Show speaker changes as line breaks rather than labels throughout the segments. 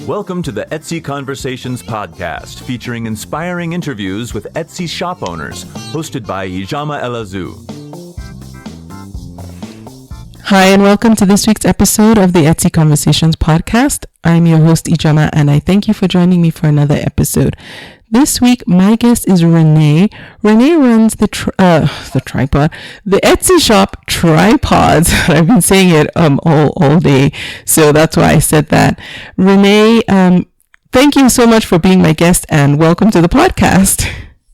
Welcome to the Etsy Conversations podcast, featuring inspiring interviews with Etsy shop owners, hosted by Ijama Elazu.
Hi, and welcome to this week's episode of the Etsy Conversations podcast. I'm your host, Ijama, and I thank you for joining me for another episode. This week, my guest is Renee. Renee runs the Etsy shop Tripods. I've been saying it all day, so that's why I said that. Renee, thank you so much for being my guest, and welcome to the podcast.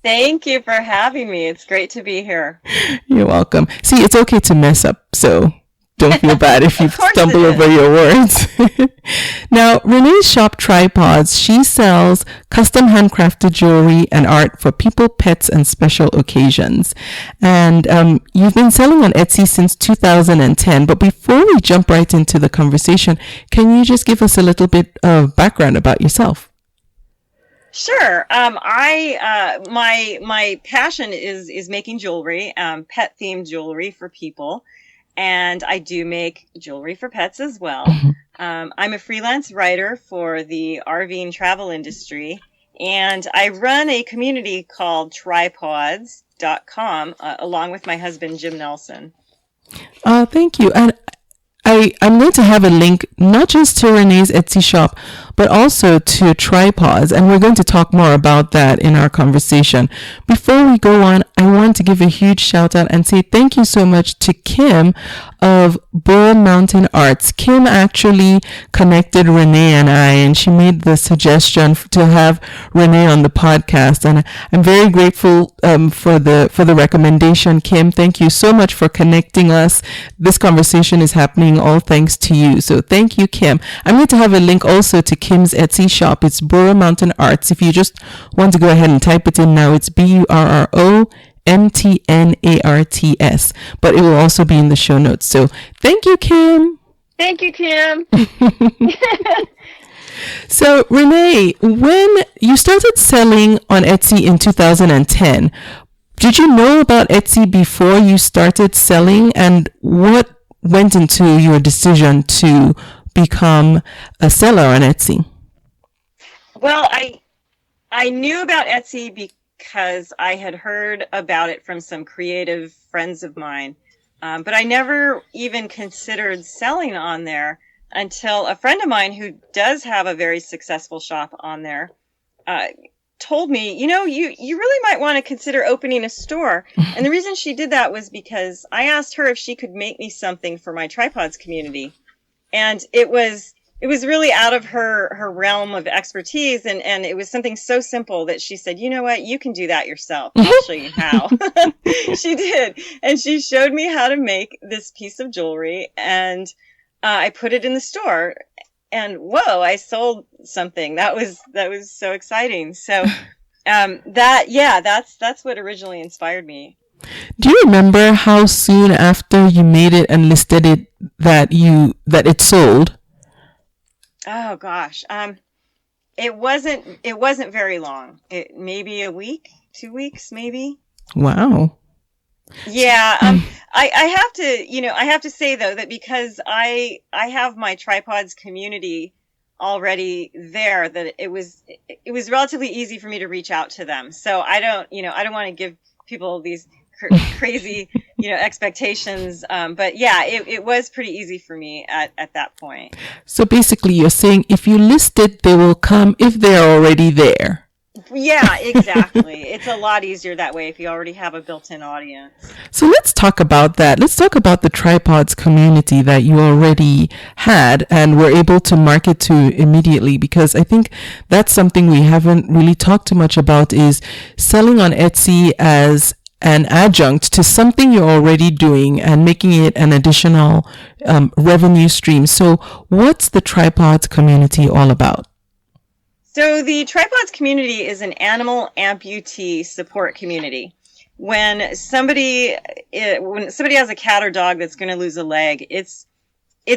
Thank you for having me. It's great to be here.
You're welcome. See, it's okay to mess up, so don't feel bad if you stumble over your words. Now, Renee's shop Tripods, she sells custom handcrafted jewelry and art for people, pets, and special occasions. And you've been selling on Etsy since 2010. But before we jump right into the conversation, can you just give us a little bit of background about yourself?
Sure. My passion is making jewelry, pet themed jewelry for people. And I do make jewelry for pets as well. I'm a freelance writer for the RV and travel industry. And I run a community called tripods.com along with my husband, Jim Nelson.
Thank you. And I'm going to have a link not just to Renee's Etsy shop, but also to Tripods, and we're going to talk more about that in our conversation. Before we go on, I want to give a huge shout out and say thank you so much to Kim of Bull Mountain Arts. Kim actually connected Renee and I, and she made the suggestion to have Renee on the podcast, and I'm very grateful for the recommendation. Kim, thank you so much for connecting us. This conversation is happening all thanks to you, so thank you, Kim. I'm going to have a link also to Kim's Etsy shop. It's Burrow Mountain Arts. If you just want to go ahead and type it in now, it's BURROMTNARTS, but it will also be in the show notes. So thank you, Kim.
Thank you, Kim.
So Renee, when you started selling on Etsy in 2010, did you know about Etsy before you started selling, and what went into your decision to become a seller on Etsy?
Well, I knew about Etsy because I had heard about it from some creative friends of mine, but I never even considered selling on there until a friend of mine who does have a very successful shop on there told me, you really might want to consider opening a store. And the reason she did that was because I asked her if she could make me something for my Tripods community. And it was really out of her realm of expertise. And it was something so simple that she said, you know what, you can do that yourself. I'll show you how. She did. And she showed me how to make this piece of jewelry. And I put it in the store. And whoa, I sold something. That was so exciting. So that's what originally inspired me.
Do you remember how soon after you made it and listed it that it sold?
Oh gosh. It wasn't very long. Maybe a week, 2 weeks, maybe.
Wow.
Yeah. I have to say though that because I have my Tripods community already there, that it was relatively easy for me to reach out to them. So I don't want to give people these crazy, expectations. But yeah, it was pretty easy for me at that point.
So basically you're saying if you list it, they will come if they're already there.
Yeah, exactly. It's a lot easier that way if you already have a built-in audience.
So let's talk about that. Let's talk about the Tripods community that you already had and were able to market to immediately, because I think that's something we haven't really talked too much about, is selling on Etsy as an adjunct to something you're already doing and making it an additional revenue stream. So what's the Tripods community all about?
So the Tripods community is an animal amputee support community. When somebody has a cat or dog that's going to lose a leg, it's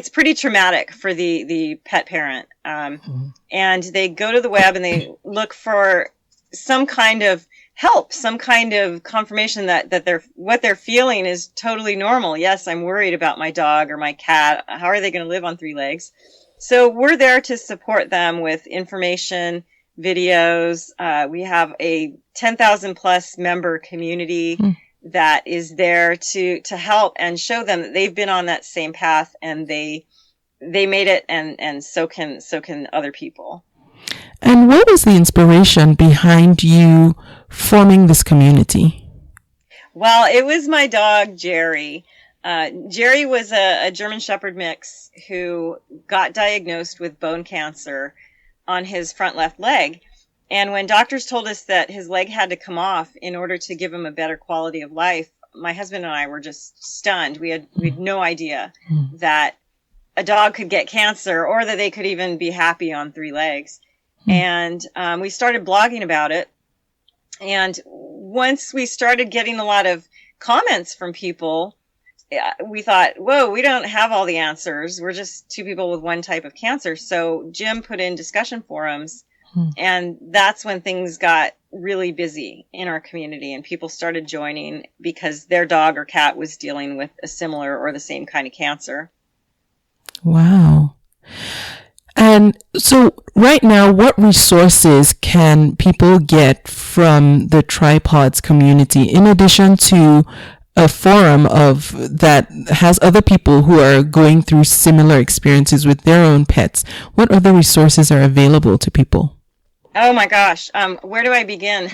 pretty traumatic for the pet parent. And they go to the web and they look for some kind of help, some kind of confirmation that what they're feeling is totally normal. Yes, I'm worried about my dog or my cat. How are they going to live on 3 legs? So we're there to support them with information, videos. We have a 10,000 plus member community that is there to help and show them that they've been on that same path and they made it, and so can other people.
And what was the inspiration behind you forming this community?
Well, it was my dog, Jerry. Jerry was a German Shepherd mix who got diagnosed with bone cancer on his front left leg. And when doctors told us that his leg had to come off in order to give him a better quality of life, my husband and I were just stunned. We had no idea that a dog could get cancer or that they could even be happy on 3 legs. And we started blogging about it. And once we started getting a lot of comments from people, we thought, whoa, we don't have all the answers. We're just 2 people with one type of cancer. So Jim put in discussion forums, and that's when things got really busy in our community, and people started joining because their dog or cat was dealing with a similar or the same kind of cancer.
Wow. And so right now, what resources can people get from the Tripods community in addition to a forum that has other people who are going through similar experiences with their own pets? What other resources are available to people?
Oh my gosh. Where do I begin?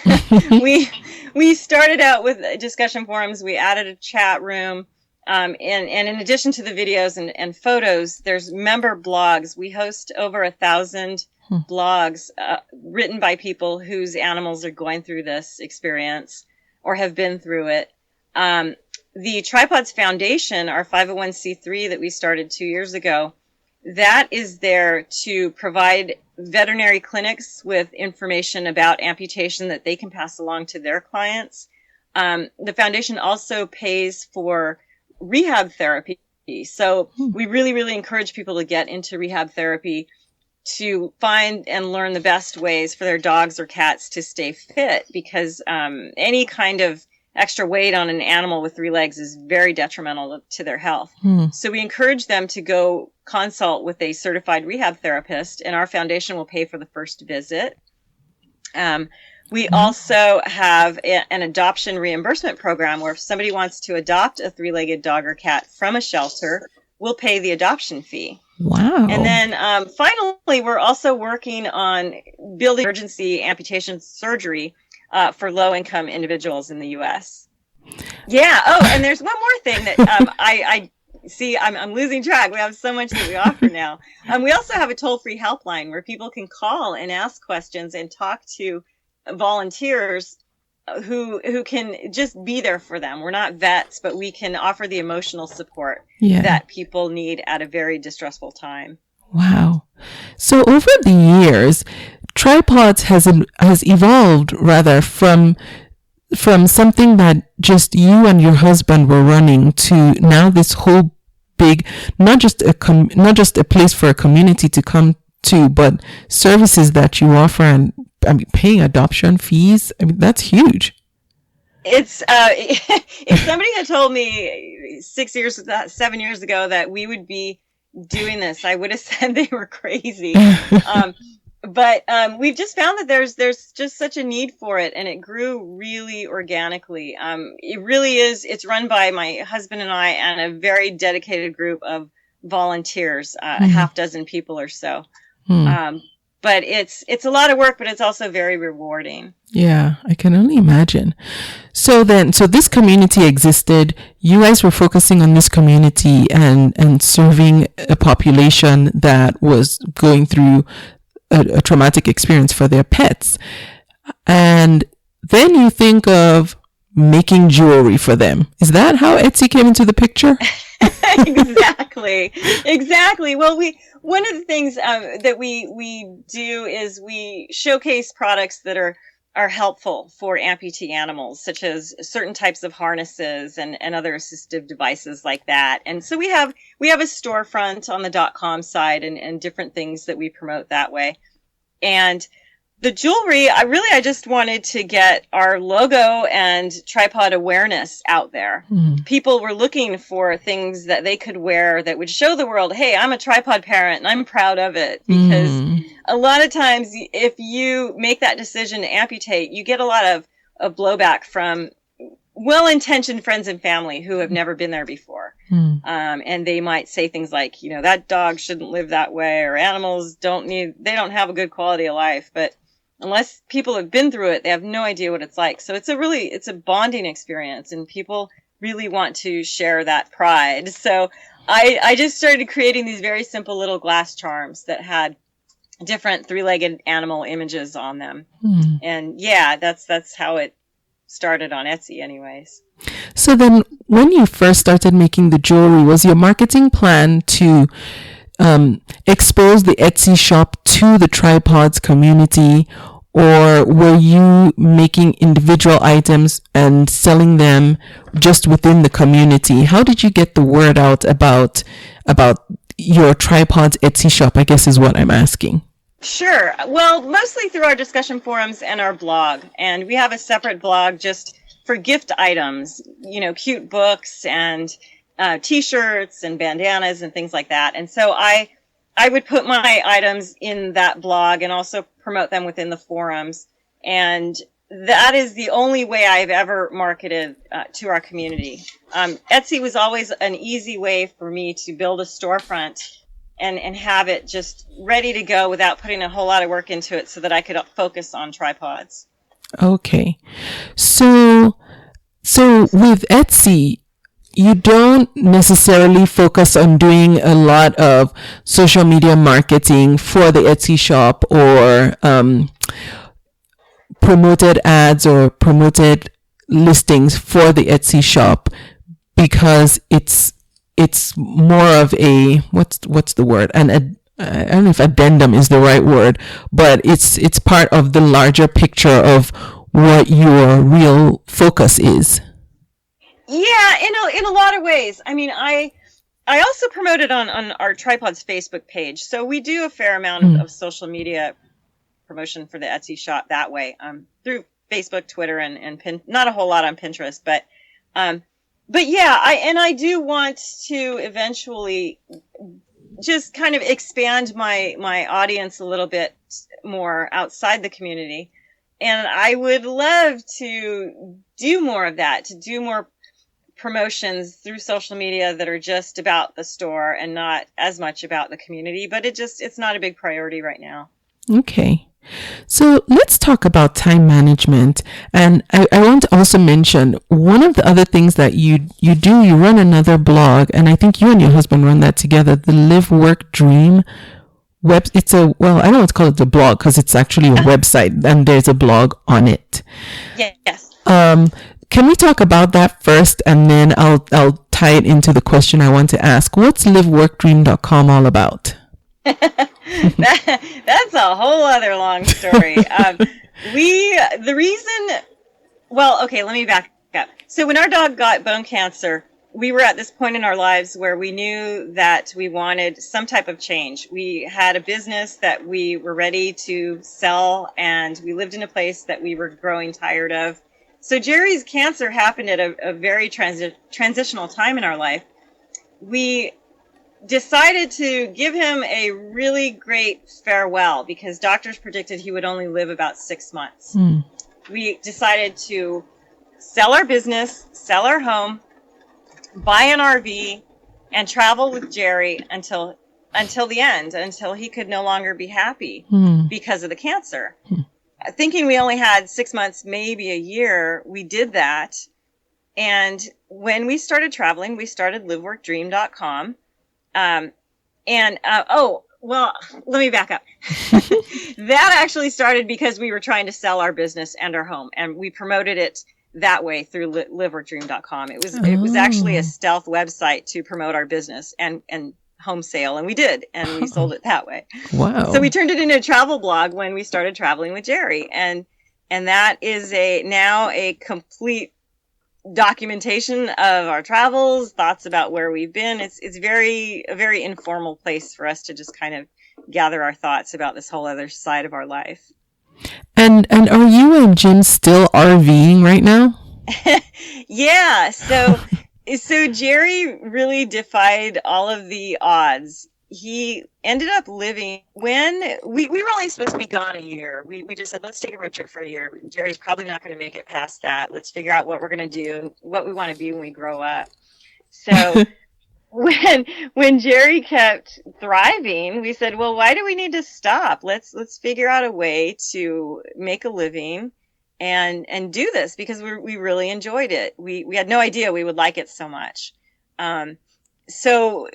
We started out with discussion forums. We added a chat room. And in addition to the videos and photos, there's member blogs. We host over 1,000 blogs written by people whose animals are going through this experience or have been through it. The Tripods Foundation, our 501c3 that we started 2 years ago, that is there to provide veterinary clinics with information about amputation that they can pass along to their clients. The foundation also pays for rehab therapy. So we really, really encourage people to get into rehab therapy to find and learn the best ways for their dogs or cats to stay fit, because any kind of extra weight on an animal with 3 legs is very detrimental to their health. So we encourage them to go consult with a certified rehab therapist, and our foundation will pay for the first visit. We also have an adoption reimbursement program where if somebody wants to adopt a 3-legged dog or cat from a shelter, we'll pay the adoption fee.
Wow.
And then finally, we're also working on building emergency amputation surgery for low-income individuals in the U.S. Yeah. Oh, and there's one more thing that I see. I'm losing track. We have so much that we offer now. We also have a toll-free helpline where people can call and ask questions and talk to volunteers who can just be there for them. We're not vets, but we can offer the emotional support that people need at a very distressful time.
Wow. So over the years, Tripods has evolved rather from something that just you and your husband were running to now this whole big, not just a place for a community to come to, but services that you offer, and paying adoption fees. That's huge.
It's if somebody had told me 7 years ago that we would be doing this, I would have said they were crazy. But we've just found that there's just such a need for it, and it grew really organically. It really is. It's run by my husband and I and a very dedicated group of volunteers, a half dozen people or so. But it's a lot of work, but it's also very rewarding.
Yeah, I can only imagine. So this community existed. You guys were focusing on this community and serving a population that was going through a traumatic experience for their pets. And then you think of making jewelry for them. Is that how Etsy came into the picture?
Exactly. Well, one of the things that we do is we showcase products that are helpful for amputee animals, such as certain types of harnesses and other assistive devices like that. And so we have a storefront on the .com side and different things that we promote that way. And The jewelry, I just wanted to get our logo and tripod awareness out there. People were looking for things that they could wear that would show the world, hey, I'm a tripod parent and I'm proud of it. Because a lot of times if you make that decision to amputate, you get a lot of blowback from well-intentioned friends and family who have never been there before. And they might say things like, that dog shouldn't live that way, or animals they don't have a good quality of life. But unless people have been through it, they have no idea what it's like. So it's a bonding experience, and people really want to share that pride. So I just started creating these very simple little glass charms that had different three-legged animal images on them. And yeah, that's how it started on Etsy anyways.
So then when you first started making the jewelry, was your marketing plan to expose the Etsy shop to the tripods community, or were you making individual items and selling them just within the community? How did you get the word out about your tripods Etsy shop, I guess is what I'm asking.
Sure. Well, mostly through our discussion forums and our blog. And we have a separate blog just for gift items, cute books and T-shirts and bandanas and things like that. And so I would put my items in that blog and also promote them within the forums. And that is the only way I've ever marketed to our community. Etsy was always an easy way for me to build a storefront and have it just ready to go without putting a whole lot of work into it so that I could focus on tripods.
Okay. So with Etsy, you don't necessarily focus on doing a lot of social media marketing for the Etsy shop or promoted ads or promoted listings for the Etsy shop, because it's more of a what's the word? I don't know if addendum is the right word, but it's part of the larger picture of what your real focus is.
Yeah, in a lot of ways. I mean, I also promote it on our Tripods Facebook page. So we do a fair amount of social media promotion for the Etsy shop that way, through Facebook, Twitter, and not a whole lot on Pinterest, but yeah, I do want to eventually just kind of expand my audience a little bit more outside the community. And I would love to do more of that, to do more promotions through social media that are just about the store and not as much about the community, but it's not a big priority right now.
Okay. So let's talk about time management. And I want to also mention one of the other things that you run another blog, and I think you and your husband run that together, the Live Work Dream I don't want to call it a blog because it's actually a website and there's a blog on it.
Yes.
Can we talk about that first, and then I'll tie it into the question I want to ask. What's liveworkdream.com all about?
That's a whole other long story. Let me back up. So when our dog got bone cancer, we were at this point in our lives where we knew that we wanted some type of change. We had a business that we were ready to sell, and we lived in a place that we were growing tired of. So Jerry's cancer happened at a very transitional time in our life. We decided to give him a really great farewell because doctors predicted he would only live about 6 months. We decided to sell our business, sell our home, buy an RV, and travel with Jerry until the end, until he could no longer be happy because of the cancer. Thinking we only had 6 months, maybe a year, we did that. And when we started traveling, we started liveworkdream.com. Let me back up. That actually started because we were trying to sell our business and our home, and we promoted it that way through liveworkdream.com. It was actually a stealth website to promote our business and home sale, and we did, and we sold it that way.
Wow.
So we turned it into a travel blog when we started traveling with Jerry, and that is now a complete documentation of our travels, thoughts about where we've been. It's a very informal place for us to just kind of gather our thoughts about this whole other side of our life.
And are you and Jim still RVing right now?
Yeah. So Jerry really defied all of the odds. He ended up living when we were only supposed to be gone a year. We just said, let's take a road trip for a year. Jerry's probably not going to make it past that. Let's figure out what we're going to do, what we want to be when we grow up. So when Jerry kept thriving, we said, well, why do we need to stop? Let's figure out a way to make a living and do this, because we really enjoyed it. We had no idea we would like it so much. So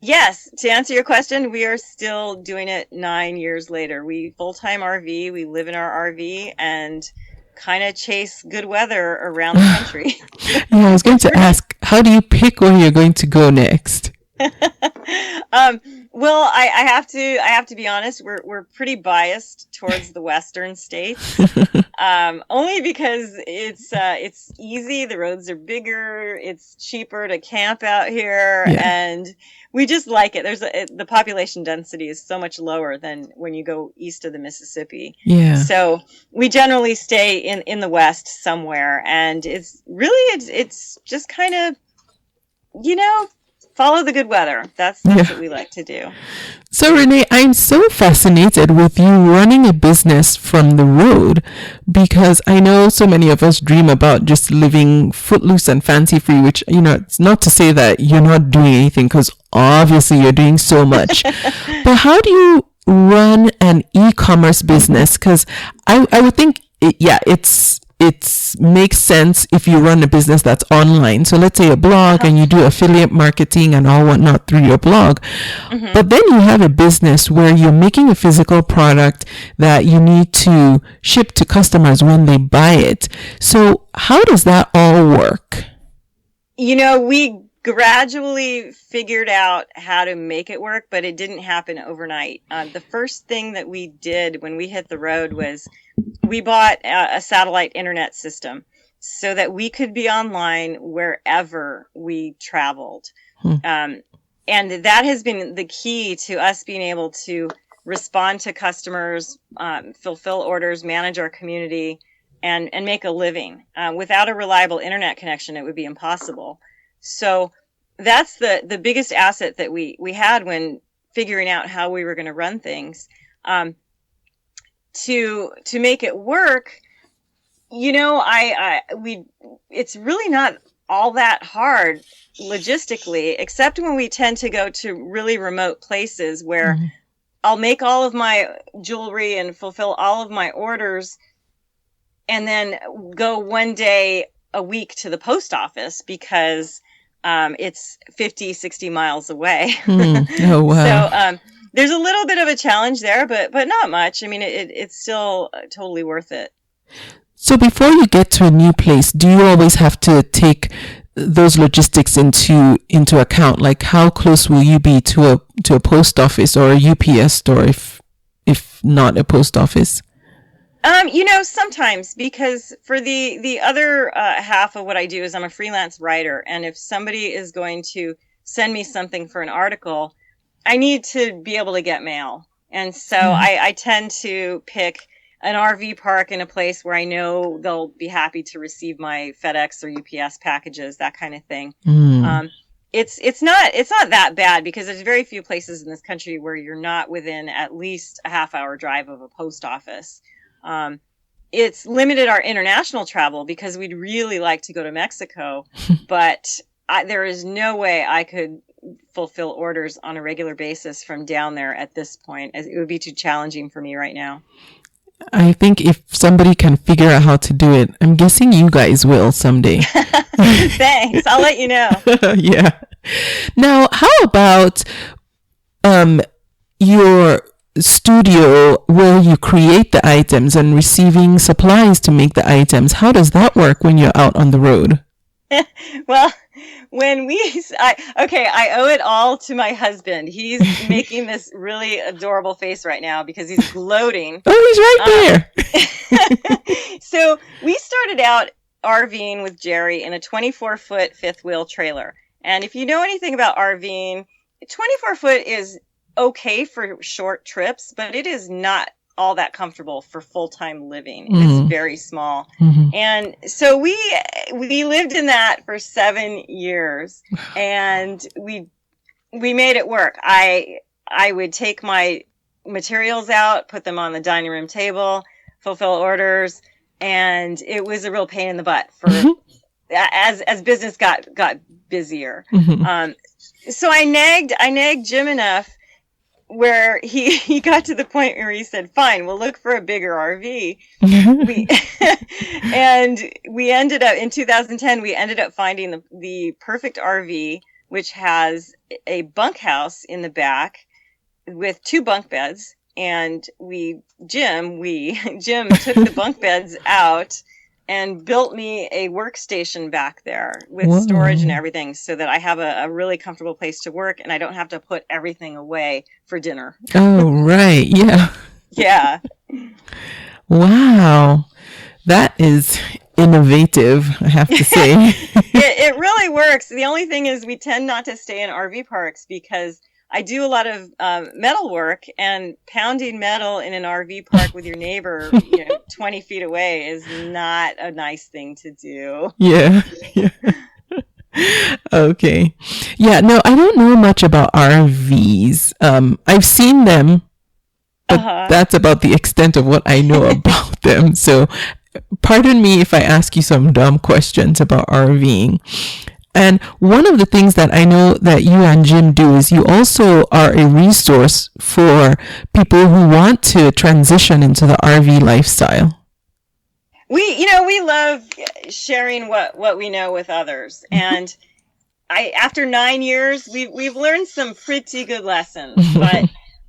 yes, to answer your question, we are still doing it 9 years later. We full-time RV, we live in our RV and kind of chase good weather around the country.
Yeah, I was going to ask, how do you pick where you're going to go next?
Well, I have to be honest. We're pretty biased towards the western states, only because it's easy. The roads are bigger. It's cheaper to camp out here, and we just like it. The population density is so much lower than when you go east of the Mississippi.
Yeah.
So we generally stay in the west somewhere, and it's just kind of, follow the good weather. That's what we like to do.
So Renee, I'm so fascinated with you running a business from the road, because I know so many of us dream about just living footloose and fancy free, which, it's not to say that you're not doing anything, because obviously you're doing so much. But how do you run an e-commerce business? Because I would think, it makes sense if you run a business that's online. So let's say a blog and you do affiliate marketing and all whatnot through your blog. Mm-hmm. But then you have a business where you're making a physical product that you need to ship to customers when they buy it. So how does that all work?
We gradually figured out how to make it work, but it didn't happen overnight. The first thing that we did when we hit the road was we bought a satellite internet system so that we could be online wherever we traveled. And that has been the key to us being able to respond to customers, fulfill orders, manage our community, and make a living. Without a reliable internet connection, it would be impossible. So that's the biggest asset that we had when figuring out how we were going to run things. To make it work, it's really not all that hard logistically, except when we tend to go to really remote places where I'll make all of my jewelry and fulfill all of my orders and then go one day a week to the post office because it's 50, 60 miles away.
Oh, wow.
So there's a little bit of a challenge there, but not much. I mean, it's still totally worth it.
So before you get to a new place, do you always have to take those logistics into account? Like, how close will you be to a post office or a UPS store if not a post office?
Sometimes, because for the other half of what I do is I'm a freelance writer, and if somebody is going to send me something for an article, I need to be able to get mail. And so I tend to pick an RV park in a place where I know they'll be happy to receive my FedEx or UPS packages, that kind of thing. It's not that bad, because there's very few places in this country where you're not within at least a half-hour drive of a post office. It's limited our international travel because we'd really like to go to Mexico, but there is no way I could fulfill orders on a regular basis from down there at this point, as it would be too challenging for me right now.
I think if somebody can figure out how to do it, I'm guessing you guys will someday.
Thanks. I'll let you know.
Yeah. Now, how about your studio where you create the items and receiving supplies to make the items? How does that work when you're out on the road?
Well, I owe it all to my husband. He's making this really adorable face right now because he's gloating.
Oh, he's right there.
So we started out RVing with Jerry in a 24-foot fifth wheel trailer. And if you know anything about RVing, 24-foot is okay for short trips, but it is not all that comfortable for full-time living.
Mm-hmm.
It's very small.
Mm-hmm.
And so we lived in that for 7 years, and we made it work. I would take my materials out, put them on the dining room table, fulfill orders, and it was a real pain in the butt for as business got busier.
Mm-hmm.
So I nagged Jim enough where he got to the point where he said, "Fine, we'll look for a bigger RV." And we ended up in 2010. We ended up finding the perfect RV, which has a bunkhouse in the back with 2 bunk beds. And Jim took the bunk beds out and built me a workstation back there with
Whoa.
storage and everything, so that I have a really comfortable place to work and I don't have to put everything away for dinner.
Oh, right. Yeah.
Yeah.
Wow. That is innovative, I have to say.
It really works. The only thing is we tend not to stay in RV parks because I do a lot of metal work, and pounding metal in an RV park with your neighbor, 20 feet away is not a nice thing to do.
Yeah. Okay. Yeah, no, I don't know much about RVs. I've seen them, but that's about the extent of what I know about them. So pardon me if I ask you some dumb questions about RVing. And one of the things that I know that you and Jim do is you also are a resource for people who want to transition into the RV lifestyle.
We love sharing what we know with others. And after 9 years, we've learned some pretty good lessons, but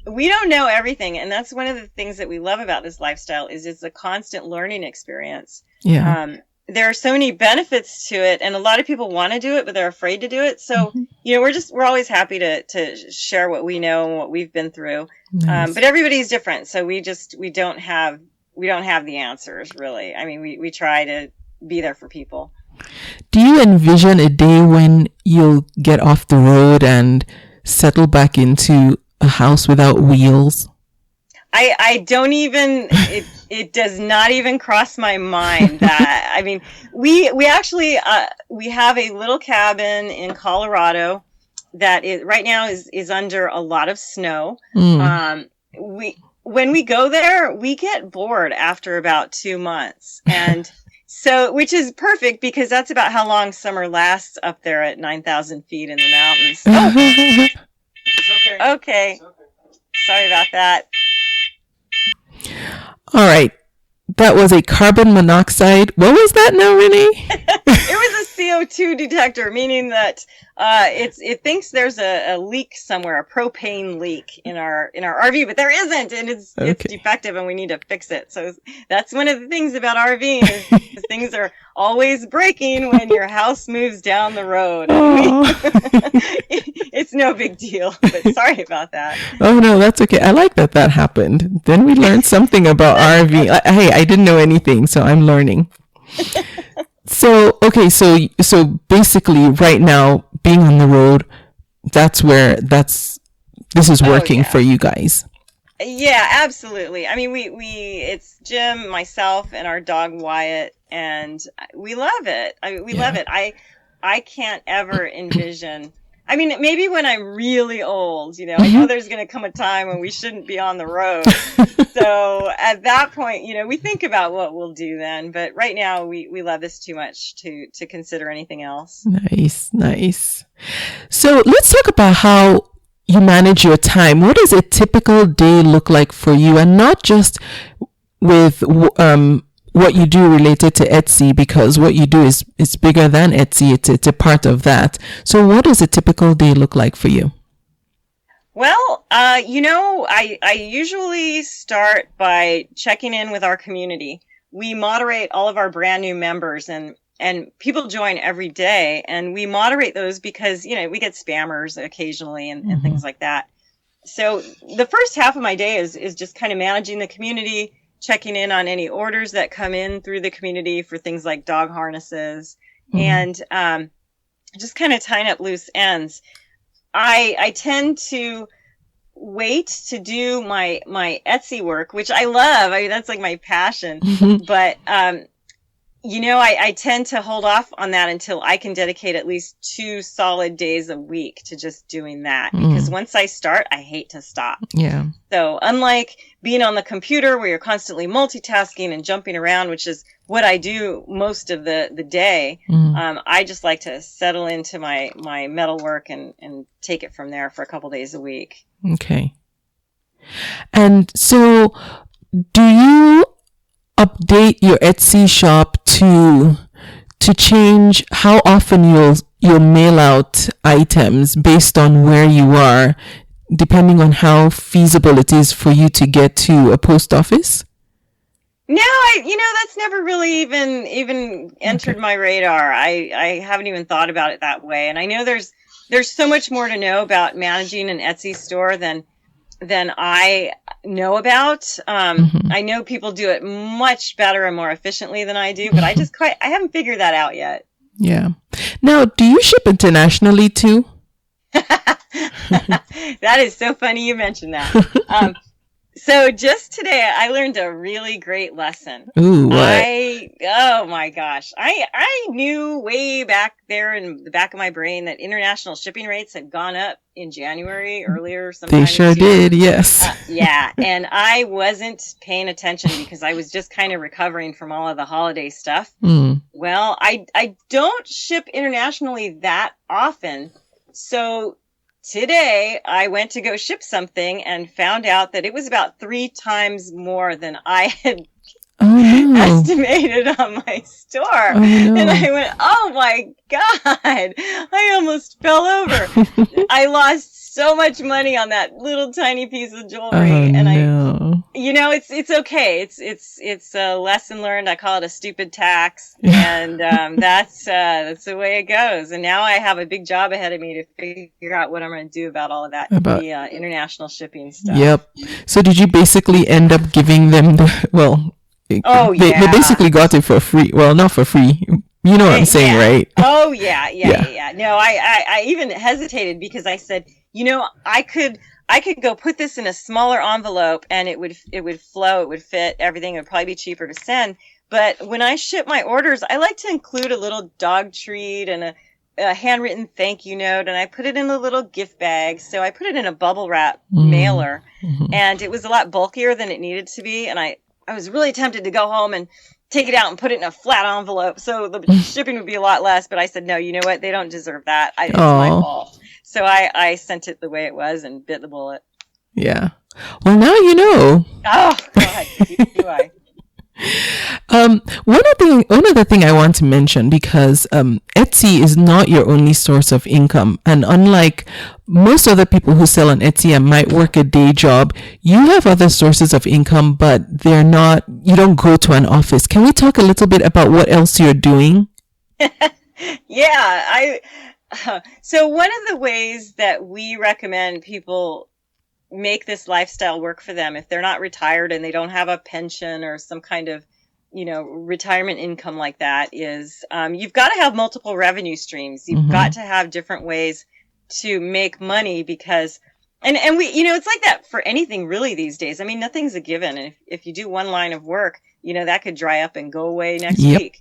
we don't know everything. And that's one of the things that we love about this lifestyle is it's a constant learning experience.
Yeah.
There are so many benefits to it, and a lot of people want to do it, but they're afraid to do it. So, we're always happy to share what we know and what we've been through.
Nice.
But everybody's different. So we don't have the answers, really. I mean, we try to be there for people.
Do you envision a day when you'll get off the road and settle back into a house without wheels?
I don't even, it does not even cross my mind that, I mean, we actually, we have a little cabin in Colorado that right now is under a lot of snow. When we go there, we get bored after about 2 months. And so, which is perfect because that's about how long summer lasts up there at 9,000 feet in the mountains. Oh.
It's okay.
Okay.
It's okay.
Sorry about that.
All right. That was a carbon monoxide. What was that now, Renee?
It was a CO2 detector, meaning that it thinks there's a leak somewhere, a propane leak in our RV, but there isn't, and it's defective, and we need to fix it. So that's one of the things about RVing is things are always breaking when your house moves down the road. It's no big deal, but sorry about that.
Oh no, that's okay. I like that happened. Then we learned something about RV. Hey, I didn't know anything, so I'm learning. So basically right now being on the road, this is working for you guys.
Yeah, absolutely. I mean, it's Jim, myself, and our dog Wyatt, and we love it. We love it. I can't ever envision. I mean, maybe when I'm really old, I know there's going to come a time when we shouldn't be on the road. So at that point, we think about what we'll do then. But right now, we love this too much to consider anything else.
Nice. So let's talk about how you manage your time. What does a typical day look like for you? And not just with what you do related to Etsy, because what you do is bigger than Etsy. It's a part of that. So what does a typical day look like for you?
Well, I usually start by checking in with our community. We moderate all of our brand new members, and people join every day, and we moderate those because, we get spammers occasionally and things like that. So the first half of my day is just kind of managing the community, checking in on any orders that come in through the community for things like dog harnesses, and just kind of tying up loose ends. I tend to wait to do my Etsy work, which I love. I mean, that's like my passion. But I tend to hold off on that until I can dedicate at least 2 solid days a week to just doing that. Because once I start, I hate to stop.
Yeah.
So unlike being on the computer where you're constantly multitasking and jumping around, which is what I do most of the day, I just like to settle into my metalwork and take it from there for a couple days a week.
Okay. And so do you update your Etsy shop to change how often you'll mail out items based on where you are, depending on how feasible it is for you to get to a post office?
No, that's never really even entered my radar. I haven't even thought about it that way. And I know there's so much more to know about managing an Etsy store than I know about. I know people do it much better and more efficiently than I do, but I haven't figured that out yet.
Yeah. Now, do you ship internationally too?
That is so funny you mentioned that. So just today, I learned a really great lesson.
Ooh, what?
Oh my gosh. I knew way back there in the back of my brain that international shipping rates had gone up in January earlier.
They sure did, yes.
Yeah, and I wasn't paying attention because I was just kind of recovering from all of the holiday stuff. Well, I don't ship internationally that often, so today, I went to go ship something and found out that it was about 3 times more than I had estimated on my store. Oh, no. And I went, oh my God, I almost fell over. I lost so much money on that little tiny piece of jewelry. It's okay. It's a lesson learned. I call it a stupid tax. And that's the way it goes. And now I have a big job ahead of me to figure out what I'm going to do about all of that, the international shipping stuff. Yep.
So did you basically end up giving them they basically got it for free. Well, not for free. You know what I'm saying, right?
Oh, yeah. No, I even hesitated because I said, I could go put this in a smaller envelope and it would flow, it would fit, everything. It would probably be cheaper to send. But when I ship my orders, I like to include a little dog treat and a handwritten thank you note, and I put it in a little gift bag. So I put it in a bubble wrap mailer, and it was a lot bulkier than it needed to be. And I was really tempted to go home and take it out and put it in a flat envelope so the shipping would be a lot less. But I said, no, you know what? They don't deserve that. It's my fault. So I sent it the way it was and bit the bullet.
Yeah. Well, now you know.
Oh, God. Do I?
One other thing I want to mention, because Etsy is not your only source of income, and unlike most other people who sell on Etsy and might work a day job, you have other sources of income, but you don't go to an office. Can we talk a little bit about what else you're doing?
Yeah, so one of the ways that we recommend people make this lifestyle work for them, if they're not retired and they don't have a pension or some kind of, retirement income like that, is you've got to have multiple revenue streams. You've got to have different ways to make money, because, and we, it's like that for anything really these days. I mean, nothing's a given. And if you do one line of work, that could dry up and go away next week.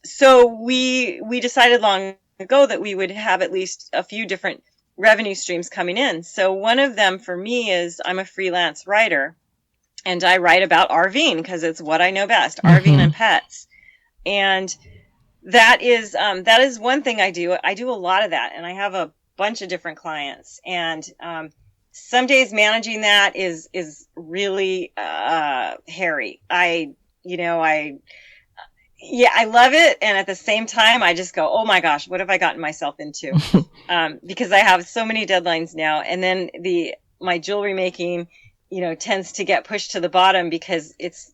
So we decided long ago that we would have at least a few different revenue streams coming in. So one of them for me is I'm a freelance writer, and I write about RVing because it's what I know best, RVing and pets. And that is one thing I do. I do a lot of that, and I have a bunch of different clients. And some days managing that is really hairy. I love it. And at the same time, I just go, oh my gosh, what have I gotten myself into? Because I have so many deadlines now. And then my jewelry making, tends to get pushed to the bottom because it's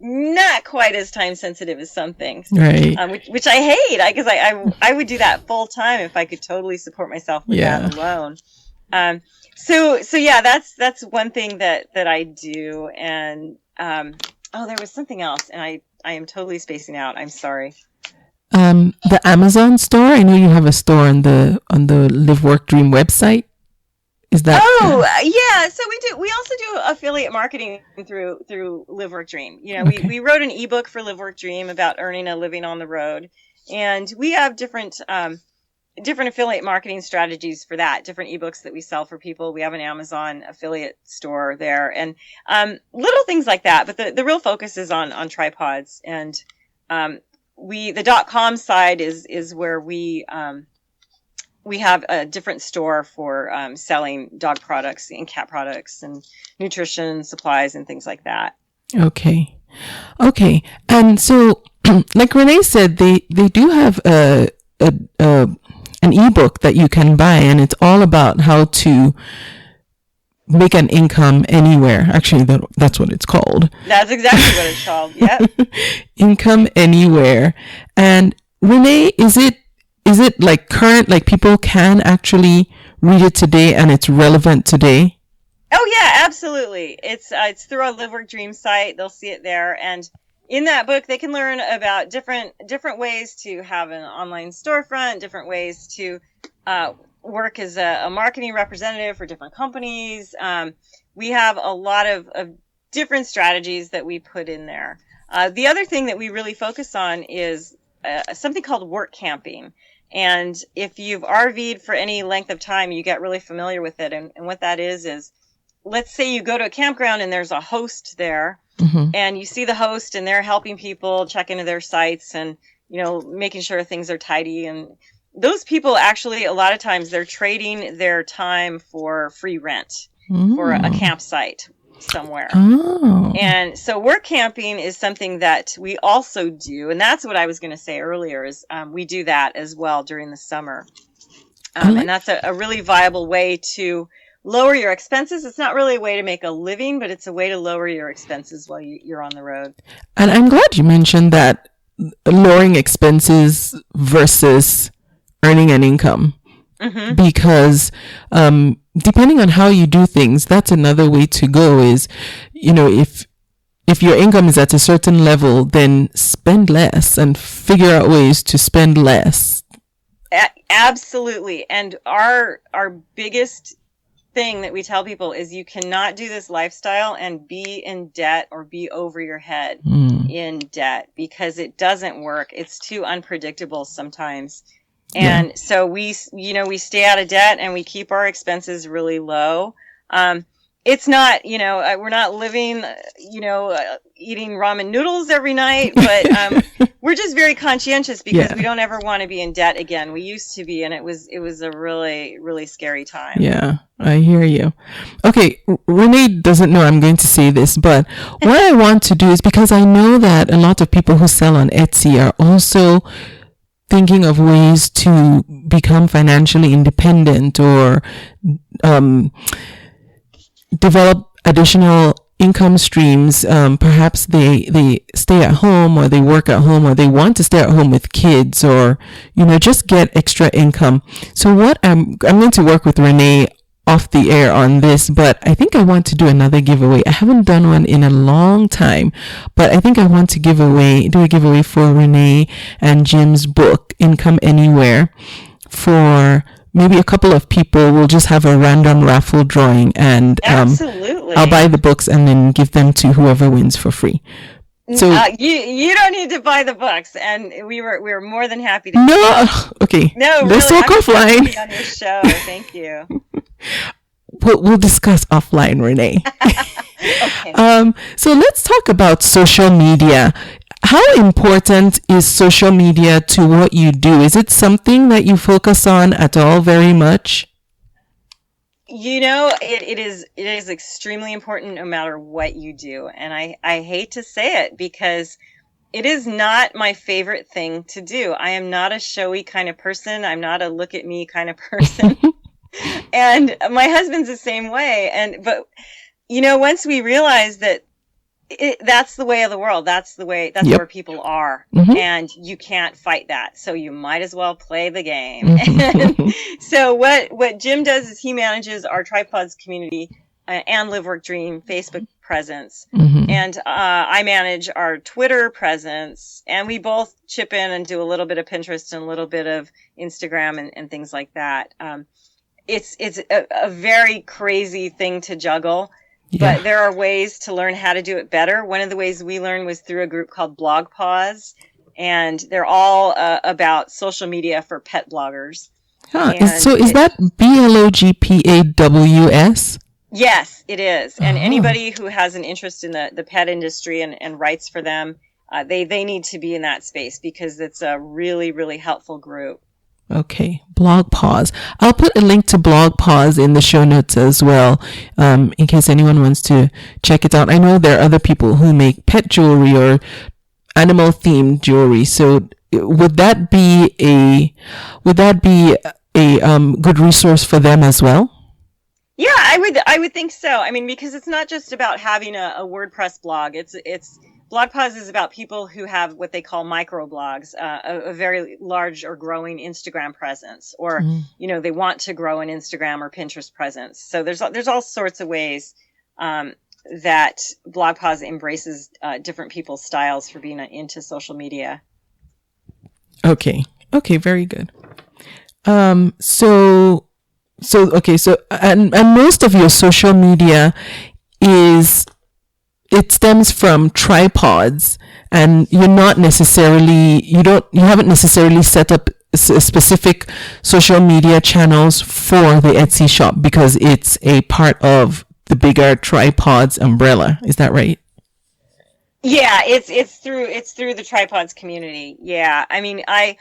not quite as time sensitive as some things.
Right.
Which I hate, because I would do that full time if I could totally support myself with that alone. So yeah, that's one thing that I do. And, there was something else, and I am totally spacing out. I'm sorry.
The Amazon store. I know you have a store on the Live Work Dream website. Is that?
Yeah. So we also do affiliate marketing through Live Work Dream.
Okay.
We wrote an ebook for Live Work Dream about earning a living on the road, and we have different affiliate marketing strategies for that. Different ebooks that we sell for people. We have an Amazon affiliate store there, and little things like that. But the real focus is on tripods, and the .com side is where we have a different store for selling dog products and cat products and nutrition supplies and things like that.
Okay. And so, like Renee said, they do have an ebook that you can buy, and it's all about how to make an income anywhere. Actually, that's what it's called.
That's exactly what it's called. Yep.
Income anywhere. And Renee, is it like current, like people can actually read it today and it's relevant today?
Oh yeah, absolutely. It's through our Live Work Dream site. They'll see it there, and in that book they can learn about different ways to have an online storefront, different ways to work as a marketing representative for different companies. We have a lot of different strategies that we put in there. The other thing that we really focus on is something called work camping. And if you've RV'd for any length of time, you get really familiar with it. And what that is let's say you go to a campground and there's a host there, and you see the host and they're helping people check into their sites and, making sure things are tidy. And those people actually, a lot of times they're trading their time for free rent for a campsite somewhere.
Oh.
And so work camping is something that we also do. And that's what I was going to say earlier is we do that as well during the summer. And that's a really viable way to lower your expenses. It's not really a way to make a living, but it's a way to lower your expenses while you're on the road.
And I'm glad you mentioned that, lowering expenses versus earning an income. Because depending on how you do things, that's another way to go is, if your income is at a certain level, then spend less and figure out ways to spend less.
Absolutely. And our biggest thing that we tell people is you cannot do this lifestyle and be in debt or be over your head in debt, because it doesn't work. It's too unpredictable sometimes. And so we stay out of debt and we keep our expenses really low. It's not, we're not living, eating ramen noodles every night, but we're just very conscientious because we don't ever want to be in debt again. We used to be, and it was a really, really scary time.
Yeah, I hear you. Okay, Renee doesn't know I'm going to say this, but what I want to do is, because I know that a lot of people who sell on Etsy are also thinking of ways to become financially independent or develop additional income streams. Perhaps they stay at home, or they work at home, or they want to stay at home with kids, or just get extra income. So what I'm going to work with Renee off the air on this, but I think I want to do another giveaway. I haven't done one in a long time, but I think I want to do a giveaway for Renee and Jim's book, Income Anywhere, for maybe a couple of people. We'll just have a random raffle drawing, and
absolutely,
I'll buy the books and then give them to whoever wins for free. So
you don't need to buy the books, and we were more than happy to.
No, okay.
No,
let's
really,
talk offline.
On your show, thank you.
We'll discuss offline, Renee.
Okay.
So let's talk about social media. How important is social media to what you do? Is it something that you focus on at all very much?
It is extremely important no matter what you do. And I hate to say it, because it is not my favorite thing to do. I am not a showy kind of person. I'm not a look at me kind of person. And my husband's the same way. But once we realize that that's the way of the world, that's where people are, and you can't fight that. So you might as well play the game. So what Jim does is he manages our Tripods community and Live Work Dream Facebook presence, and I manage our Twitter presence, and we both chip in and do a little bit of Pinterest and a little bit of Instagram and things like that. it's a very crazy thing to juggle.
Yeah.
But there are ways to learn how to do it better. One of the ways we learned was through a group called Blog Pause, and they're all about social media for pet bloggers.
Huh. Is that BLOGPAWS?
Yes, it is. And anybody who has an interest in the pet industry and writes for them, they need to be in that space because it's a really, really helpful group.
Okay, Blog Pause. I'll put a link to Blog Pause in the show notes as well, in case anyone wants to check it out. I know there are other people who make pet jewelry or animal themed jewelry. So would that be a good resource for them as well?
Yeah, I would think so. I mean, because it's not just about having a WordPress blog. It's Blog Pause is about people who have what they call microblogs, a very large or growing Instagram presence, or they want to grow an Instagram or Pinterest presence. So there's all sorts of ways that Blog Pause embraces different people's styles for being into social media. Okay,
very good. So most of your social media it stems from tripods, and you haven't necessarily set up specific social media channels for the Etsy shop because it's a part of the bigger tripods umbrella. Is that right?
Yeah, it's through the tripods community. Yeah. I mean, I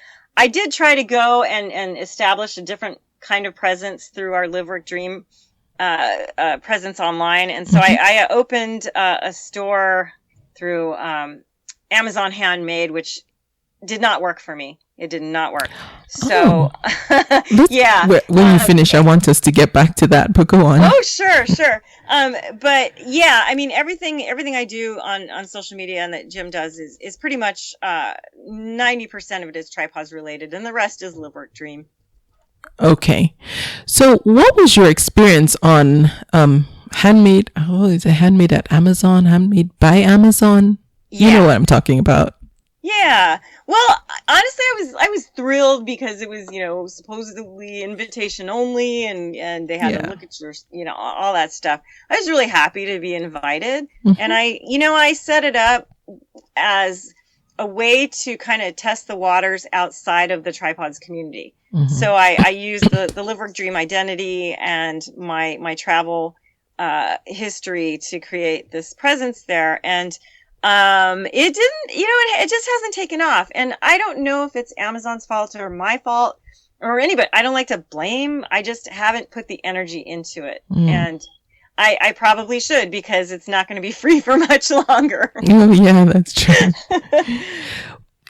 did try to go and establish a different kind of presence through our Live Work Dream presence online, and so I opened a store through Amazon Handmade, which did not work for me. It did not work. So yeah.
When you finish, I want us to get back to that, but go on.
Oh, sure. But yeah, I mean, everything I do on social media and that Jim does is pretty much 90% of it is tripods related, and the rest is Live Work Dream.
Okay. So what was your experience on Handmade? Oh, is it Handmade at Amazon? Handmade by Amazon? Yeah. You know what I'm talking about.
Yeah. Well, honestly, I was thrilled because it was, supposedly invitation only, and they had to look at your, all that stuff. I was really happy to be invited, and I set it up as a way to kind of test the waters outside of the tripods community. So I used the Live Work Dream identity and my travel history to create this presence there, and it didn't, it just hasn't taken off. And I don't know if it's Amazon's fault or my fault or anybody. I don't like to blame. I just haven't put the energy into it. And I probably should, because it's not going to be free for much longer.
Oh, yeah, that's true.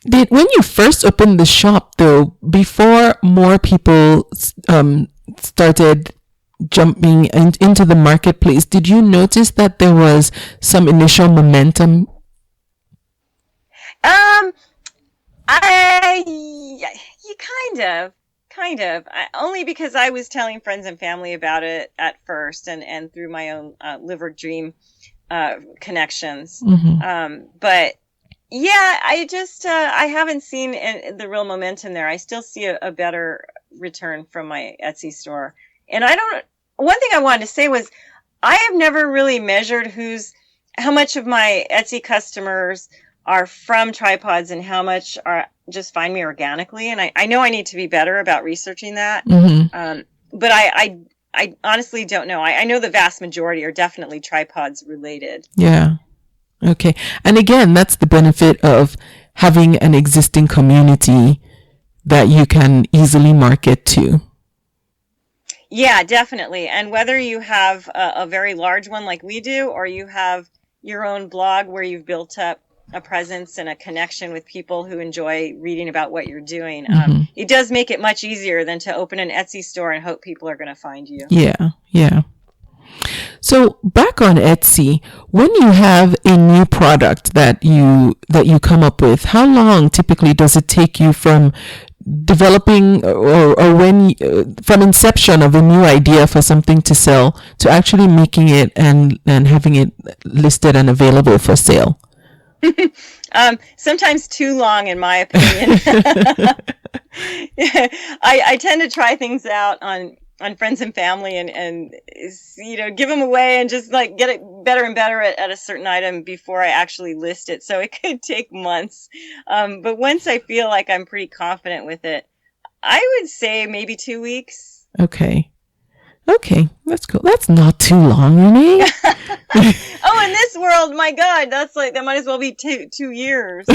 When you first opened the shop, though, before more people started jumping into the marketplace, did you notice that there was some initial momentum?
Kind of. Only because I was telling friends and family about it at first, and through my own Live Work Dream connections. But yeah, I just I haven't seen the real momentum there. I still see a better return from my Etsy store. And one thing I wanted to say was I have never really measured how much of my Etsy customers are from tripods and how much are just find me organically. And I know I need to be better about researching that. But I honestly don't know. I know the vast majority are definitely tripods related.
Yeah. Okay. And again, that's the benefit of having an existing community that you can easily market to.
Yeah, definitely. And whether you have a very large one like we do, or you have your own blog where you've built up a presence and a connection with people who enjoy reading about what you're doing, it does make it much easier than to open an Etsy store and hope people are going to find you.
Yeah. So back on Etsy, when you have a new product that you come up with, how long typically does it take you from developing or when from inception of a new idea for something to sell to actually making it and having it listed and available for sale?
Sometimes too long, in my opinion. I tend to try things out on on friends and family and give them away and just like get it better and better at a certain item before I actually list it. So it could take months. But once I feel like I'm pretty confident with it, I would say maybe 2 weeks.
Okay, that's cool. That's not too long, Renee.
Oh, in this world, my God, that might as well be 2 years.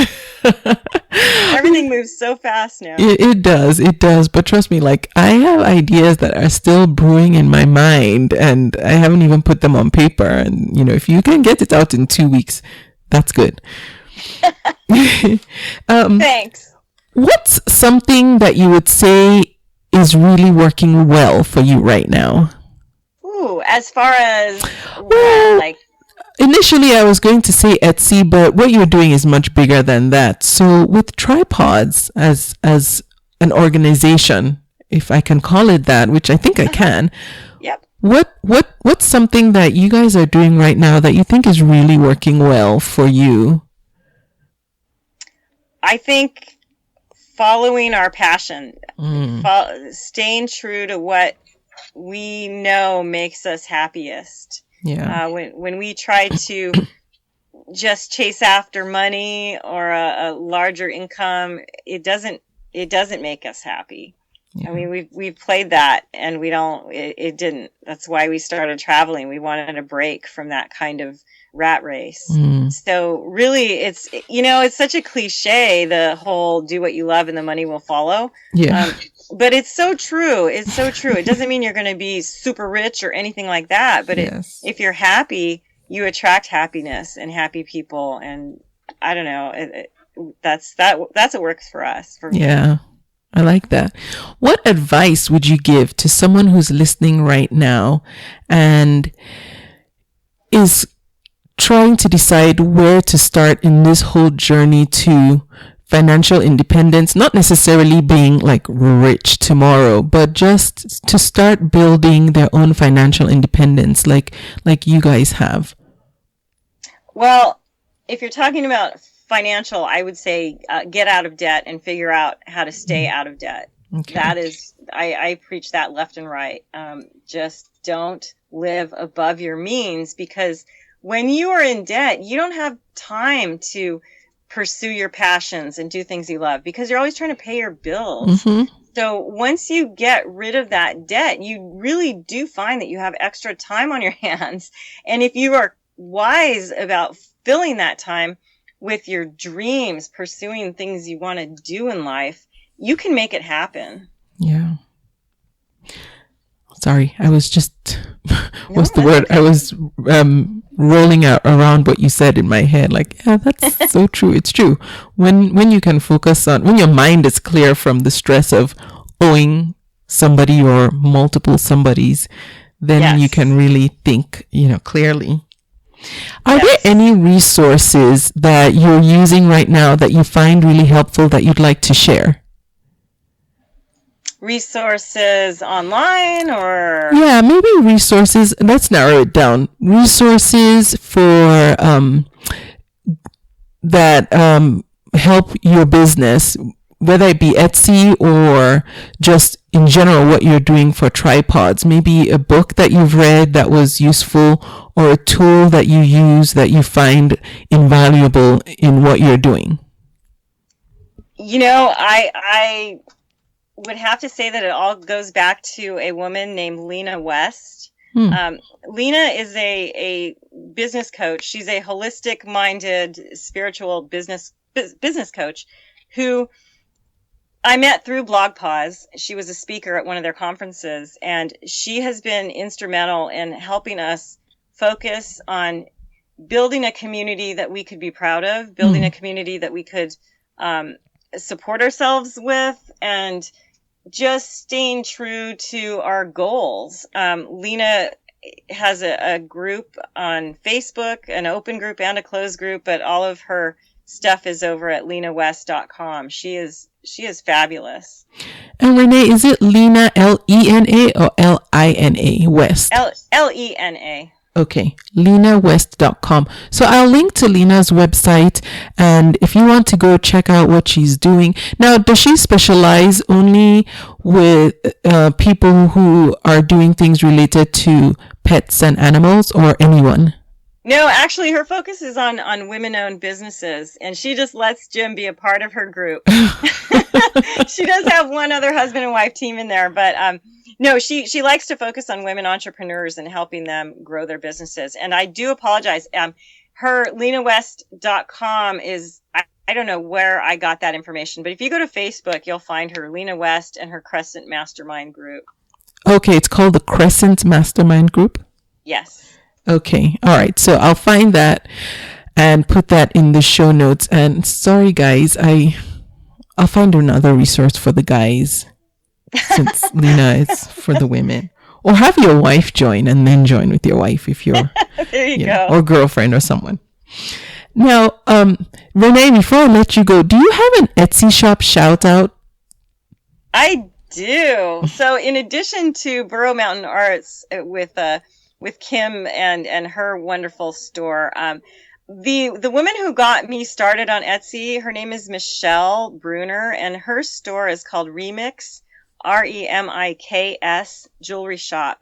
Everything moves so fast now.
It does. But trust me, like I have ideas that are still brewing in my mind and I haven't even put them on paper. And, if you can get it out in 2 weeks, that's good.
Thanks.
What's something that you would say is really working well for you right now?
Ooh, as far as
initially I was going to say Etsy, but what you're doing is much bigger than that. So with tripods as an organization, if I can call it that, which I think I can.
Yep.
What's something that you guys are doing right now that you think is really working well for you?
I think following our passion, staying true to what we know makes us happiest.
Yeah.
When we try to just chase after money or a larger income, it doesn't make us happy. Yeah. I mean, we've played that and it didn't. That's why we started traveling. We wanted a break from that kind of rat race. So really it's such a cliche, the whole do what you love and the money will follow.
Yeah.
But it's so true. It doesn't mean you're going to be super rich or anything like that. But if you're happy, you attract happiness and happy people. And I don't know, that's what works for us. For me.
Yeah. I like that. What advice would you give to someone who's listening right now and is trying to decide where to start in this whole journey to financial independence, not necessarily being like rich tomorrow, but just to start building their own financial independence like you guys have?
Well, if you're talking about financial, I would say get out of debt and figure out how to stay out of debt. Okay. That is, I preach that left and right. Just don't live above your means, because when you are in debt, you don't have time to pursue your passions and do things you love because you're always trying to pay your bills. Mm-hmm. So once you get rid of that debt, you really do find that you have extra time on your hands. And if you are wise about filling that time with your dreams, pursuing things you want to do in life, you can make it happen.
Yeah. Sorry, I was just, what's the word? Okay. I was rolling around what you said in my head. Like, yeah, that's so true. It's true. When you can focus on, when your mind is clear from the stress of owing somebody or multiple somebodies, then you can really think, clearly. Are there any resources that you're using right now that you find really helpful that you'd like to share?
Resources online or?
Yeah, maybe resources. Let's narrow it down. Resources for that help your business, whether it be Etsy or just in general what you're doing for tripods. Maybe a book that you've read that was useful, or a tool that you use that you find invaluable in what you're doing.
I would have to say that it all goes back to a woman named Lena West. Lena is a business coach. She's a holistic-minded, spiritual business coach who I met through Blog Pause. She was a speaker at one of their conferences, and she has been instrumental in helping us focus on building a community that we could be proud of, building a community that we could support ourselves with, and just staying true to our goals. Lena has a group on Facebook, an open group and a closed group, but all of her stuff is over at lenawest.com. She is fabulous.
And Renee, is it Lena, Lena, or Lina, West?
Lena.
Okay, lenawest.com. So I'll link to Lena's website, and if you want to go check out what she's doing. Now, does she specialize only with people who are doing things related to pets and animals, or anyone?
No, actually, her focus is on women-owned businesses, and she just lets Jim be a part of her group. She does have one other husband and wife team in there, but no, she likes to focus on women entrepreneurs and helping them grow their businesses. And I do apologize. Her lenawest.com is, I don't know where I got that information, but if you go to Facebook, you'll find her, Lena West, and her Crescent Mastermind group. Okay,
it's called the Crescent Mastermind group?
Yes.
Okay. All right. So I'll find that and put that in the show notes. And sorry, guys, I'll find another resource for the guys, since Lena is for the women. Or have your wife join, and then join with your wife if you're
there you go.
Or girlfriend or someone. Now, Renee, before I let you go, do you have an Etsy shop shout out?
I do. So in addition to Burrow Mountain Arts with Kim and her wonderful store, the woman who got me started on Etsy, her name is Michelle Bruner, and her store is called Remix, Remiks Jewelry Shop.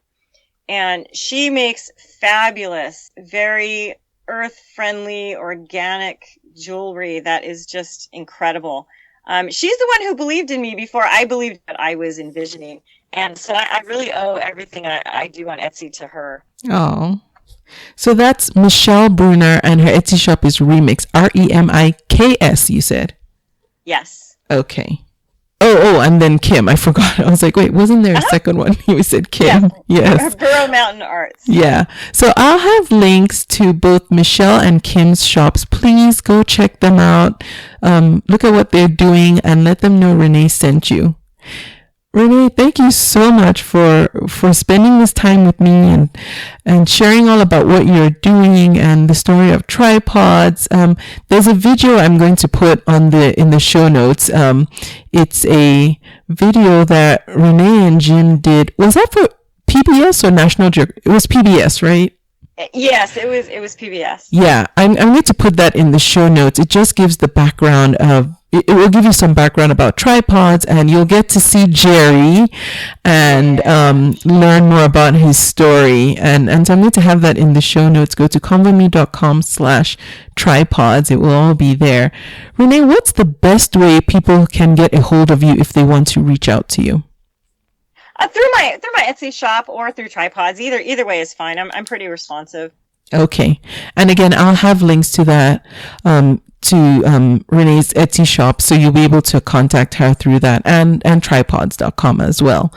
And she makes fabulous, very earth-friendly, organic jewelry that is just incredible. She's the one who believed in me before I believed what I was envisioning. And so I really owe everything I do on Etsy to her.
Oh. So that's Michelle Bruner, and her Etsy shop is Remix, Remiks, you said?
Yes.
Okay. Oh, and then Kim. I forgot. I was like, wait, wasn't there a second one? You said Kim.
Yeah.
Yes.
Burrow Mountain Arts.
Yeah. So I'll have links to both Michelle and Kim's shops. Please go check them out. Look at what they're doing and let them know Renee sent you. Renee, thank you so much for spending this time with me and sharing all about what you're doing and the story of tripods. There's a video I'm going to put in the show notes. It's a video that Renee and Jim did. Was that for PBS or National Geographic? It was PBS, right?
Yes, it was PBS.
Yeah, I'm going to put that in the show notes. It just gives the background of. It will give you some background about tripods, and you'll get to see Jerry and learn more about his story. And so I'm going to have that in the show notes. Go to convome.com/tripods. It will all be there. Renee, what's the best way people can get a hold of you if they want to reach out to you?
Through my Etsy shop or through tripods. Either way is fine. I'm pretty responsive.
Okay. And again, I'll have links to that, to Renee's Etsy shop, so you'll be able to contact her through that, and tripods.com as well.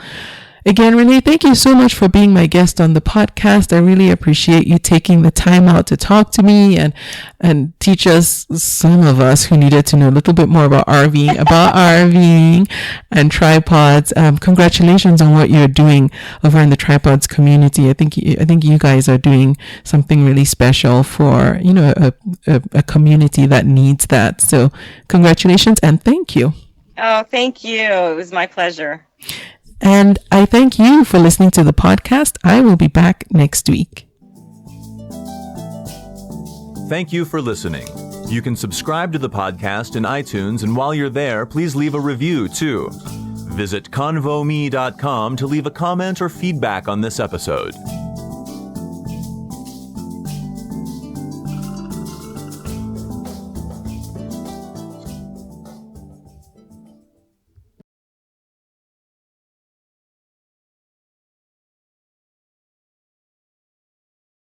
Again, Renee, thank you so much for being my guest on the podcast. I really appreciate you taking the time out to talk to me and teach us, some of us who needed to know a little bit more about RVing and tripods. Congratulations on what you're doing over in the tripods community. I think you guys are doing something really special for, a community that needs that. So congratulations and thank you.
Oh, thank you. It was my pleasure.
And I thank you for listening to the podcast. I will be back next week.
Thank you for listening. You can subscribe to the podcast in iTunes, and while you're there, please leave a review too. Visit convome.com to leave a comment or feedback on this episode.